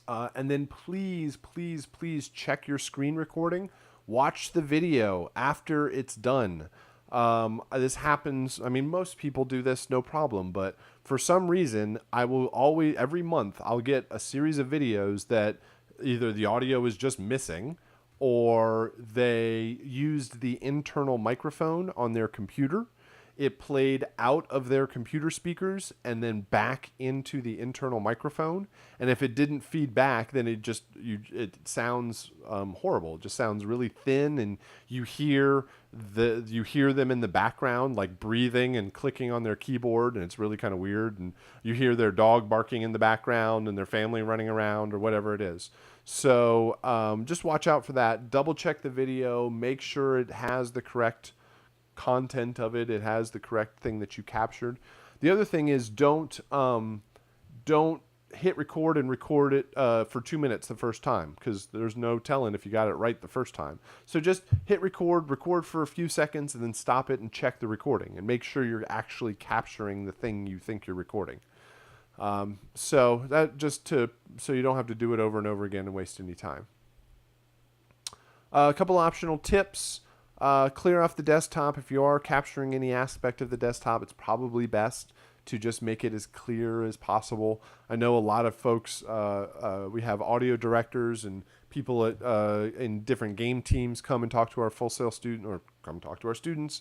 And then please, please, please check your screen recording. Watch the video after it's done. This happens. I mean, most people do this, no problem. But for some reason, I will always, every month, I'll get a series of videos that either the audio is just missing or they used the internal microphone on their computer. It played out of their computer speakers and then back into the internal microphone. And if it didn't feed back, then it sounds horrible. It just sounds really thin, and you hear them in the background, like breathing and clicking on their keyboard, and it's really kind of weird. And you hear their dog barking in the background and their family running around or whatever it is. So just watch out for that. Double check the video. Make sure it has the correct content of it. It has the correct thing that you captured. The other thing is don't hit record and record it for 2 minutes the first time, because there's no telling if you got it right the first time. So just hit record for a few seconds, and then stop it and check the recording and make sure you're actually capturing the thing you think you're recording. So that so you don't have to do it over and over again and waste any time. A couple optional tips. Clear off the desktop. If you are capturing any aspect of the desktop, it's probably best to just make it as clear as possible. I know a lot of folks, we have audio directors and people in different game teams come and talk to our Full Sail student, or come talk to our students,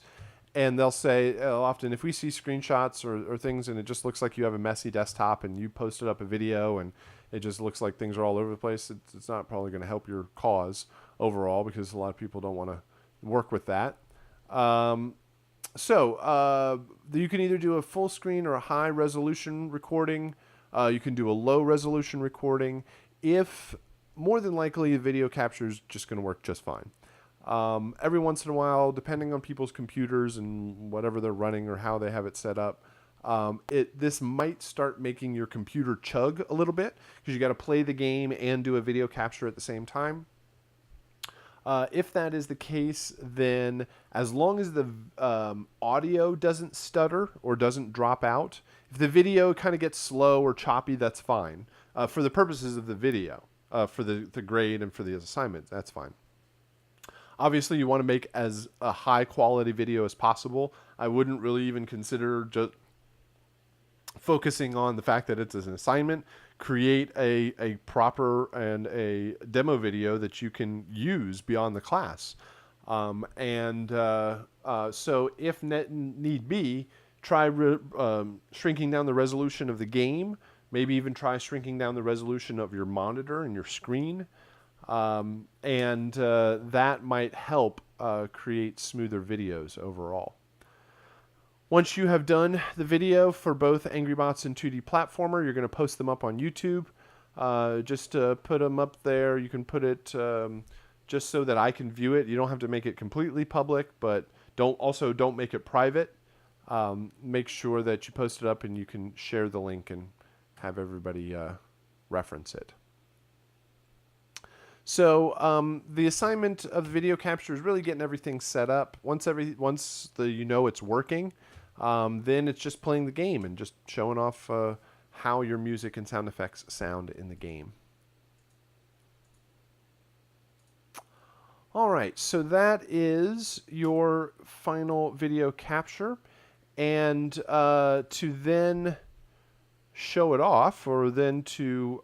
and they'll say often, if we see screenshots or things and it just looks like you have a messy desktop and you posted up a video and it just looks like things are all over the place, it's not probably going to help your cause overall, because a lot of people don't want to work with that. So you can either do a full screen or a high resolution recording. You can do a low resolution recording. If more than likely the video capture is just going to work just fine. Every once in a while, depending on people's computers and whatever they're running or how they have it set up, this might start making your computer chug a little bit, because you got to play the game and do a video capture at the same time. If that is the case, then as long as the audio doesn't stutter or doesn't drop out, if the video kind of gets slow or choppy, that's fine. For the purposes of the video, for the grade and for the assignment, that's fine. Obviously, you want to make as a high quality video as possible. I wouldn't really even consider just focusing on the fact that it's an assignment. Create a proper and a demo video that you can use beyond the class. So if need be, try shrinking down the resolution of the game. Maybe even try shrinking down the resolution of your monitor and your screen. That might help create smoother videos overall. Once you have done the video for both Angry Bots and 2D Platformer, you're going to post them up on YouTube. Just put them up there. You can put it just so that I can view it. You don't have to make it completely public, but don't make it private. Make sure that you post it up and you can share the link and have everybody reference it. So the assignment of the video capture is really getting everything set up. Once it's working, then it's just playing the game and just showing off how your music and sound effects sound in the game. All right, so that is your final video capture. And to then show it off, or then to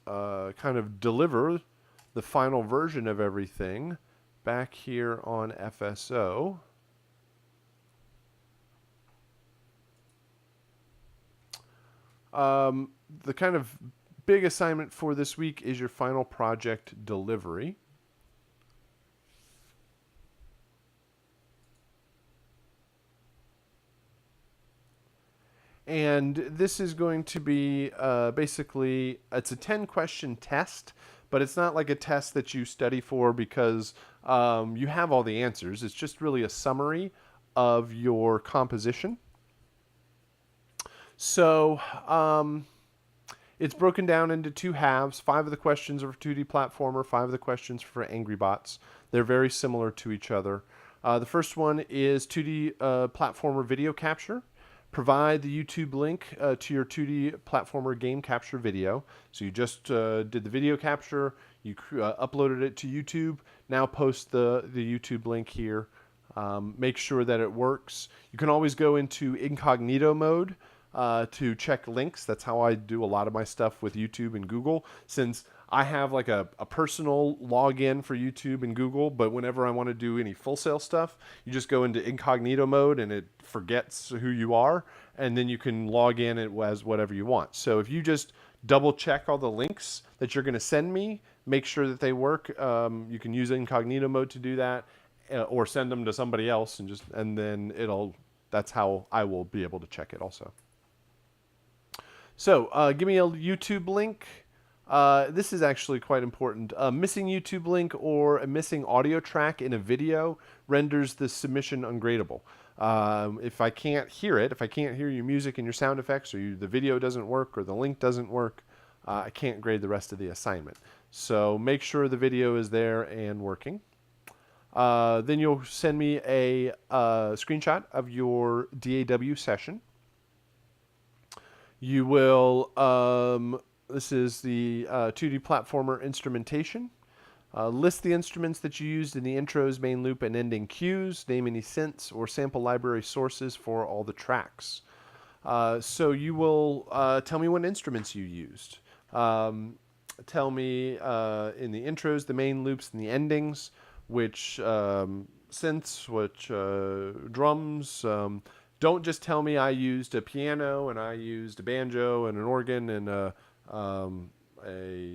kind of deliver the final version of everything back here on FSO. the kind of big assignment for this week is your final project delivery. And this is going to be basically, it's a 10-question test, but it's not like a test that you study for because you have all the answers. It's just really a summary of your composition. So it's broken down into 2 halves. 5 of the questions are for 2D platformer, 5 of the questions for Angry Bots. They're very similar to each other. The first one is 2D platformer video capture. Provide the YouTube link to your 2D platformer game capture video. So you just did the video capture, you uploaded it to YouTube. Now post the YouTube link here. Make sure that it works. You can always go into incognito mode to check links. That's how I do a lot of my stuff with YouTube and Google, since I have like a personal login for YouTube and Google, but whenever I want to do any Full Sail stuff, you just go into incognito mode and it forgets who you are, and then you can log in as whatever you want. So if you just double check all the links that you're going to send me, make sure that they work. You can use incognito mode to do that, or send them to somebody else, and then that's how I will be able to check it also. So give me a YouTube link. This is actually quite important. A missing YouTube link or a missing audio track in a video renders the submission ungradable. If I can't hear it, if I can't hear your music and your sound effects, or the video doesn't work, or the link doesn't work, I can't grade the rest of the assignment. So make sure the video is there and working. Then you'll send me a screenshot of your DAW session. You will, this is the 2D platformer instrumentation. List the instruments that you used in the intros, main loop, and ending cues. Name any synths or sample library sources for all the tracks. So you will tell me what instruments you used. Tell me in the intros, the main loops, and the endings, which synths, which drums. Don't just tell me I used a piano and I used a banjo and an organ and a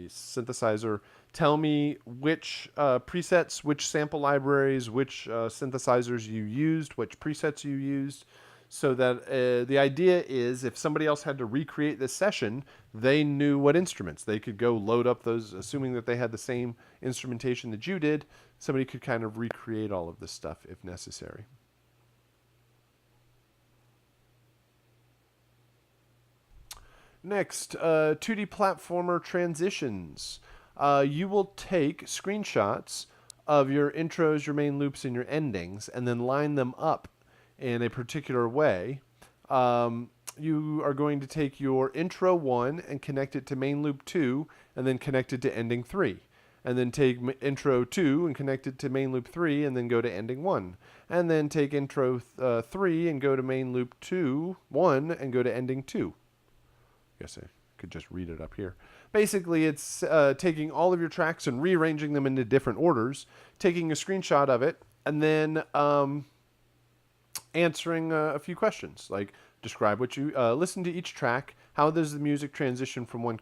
synthesizer. Tell me which presets, which sample libraries, which synthesizers you used, which presets you used, so that the idea is if somebody else had to recreate this session, they knew what instruments. They could go load up those, assuming that they had the same instrumentation that you did. Somebody could kind of recreate all of this stuff if necessary. Next, 2D platformer transitions. You will take screenshots of your intros, your main loops, and your endings, and then line them up in a particular way. You are going to take your intro 1 and connect it to main loop 2, and then connect it to ending 3. And then take intro 2 and connect it to main loop 3, and then go to ending 1. And then take intro 3 and go to main loop 1, and go to ending 2. I guess I could just read it up here. Basically, it's taking all of your tracks and rearranging them into different orders, taking a screenshot of it, and then answering a few questions, like describe what you listen to each track. How does the music transition from one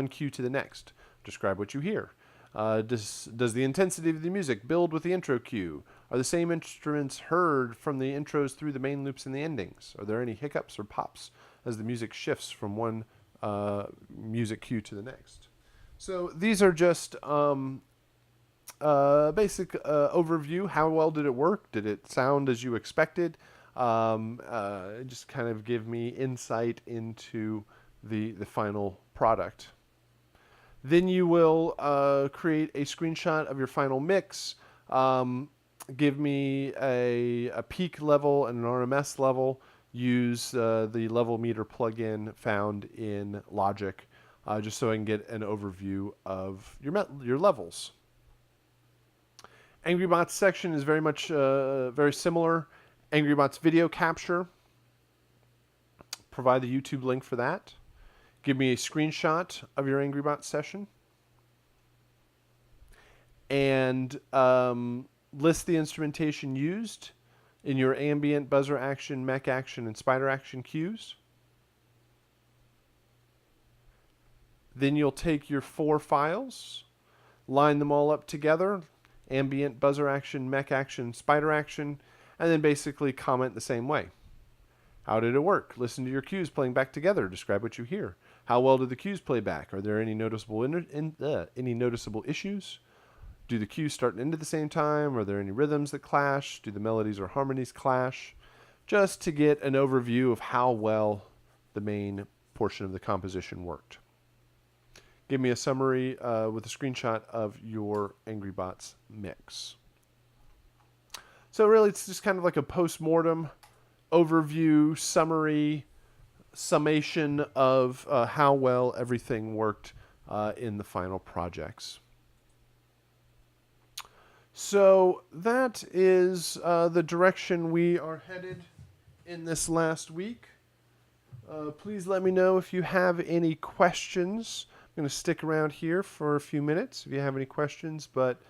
cue to the next? Describe what you hear. Does the intensity of the music build with the intro cue? Are the same instruments heard from the intros through the main loops and the endings? Are there any hiccups or pops as the music shifts from one music cue to the next? So these are just basic overview. How well did it work? Did it sound as you expected? Just kind of give me insight into the final product. Then you will create a screenshot of your final mix. Give me a peak level and an RMS level. Use the level meter plugin found in Logic, just so I can get an overview of your levels. Angry Bots section is very much very similar. Angry Bots video capture. Provide the YouTube link for that. Give me a screenshot of your Angry Bots session. And list the instrumentation used in your ambient, buzzer action, mech action, and spider action cues. Then you'll take your 4 files, line them all up together, ambient, buzzer action, mech action, spider action, and then basically comment the same way. How did it work? Listen to your cues playing back together. Describe what you hear. How well did the cues play back? Are there any noticeable issues? Do the cues start and end at the same time? Are there any rhythms that clash? Do the melodies or harmonies clash? Just to get an overview of how well the main portion of the composition worked. Give me a summary with a screenshot of your Angry Bots mix. So really, it's just kind of like a post-mortem overview, summary, summation of how well everything worked in the final projects. So that is the direction we are headed in this last week. Please let me know if you have any questions. I'm going to stick around here for a few minutes if you have any questions. But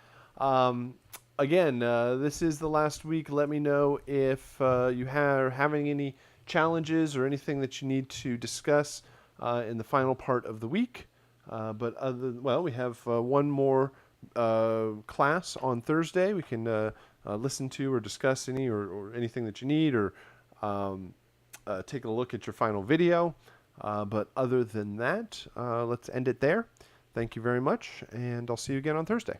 again, this is the last week. Let me know if you are having any challenges or anything that you need to discuss in the final part of the week. But we have one more class on Thursday. We can listen to or discuss any or anything that you need, or take a look at your final video. But other than that, let's end it there. Thank you very much, and I'll see you again on Thursday.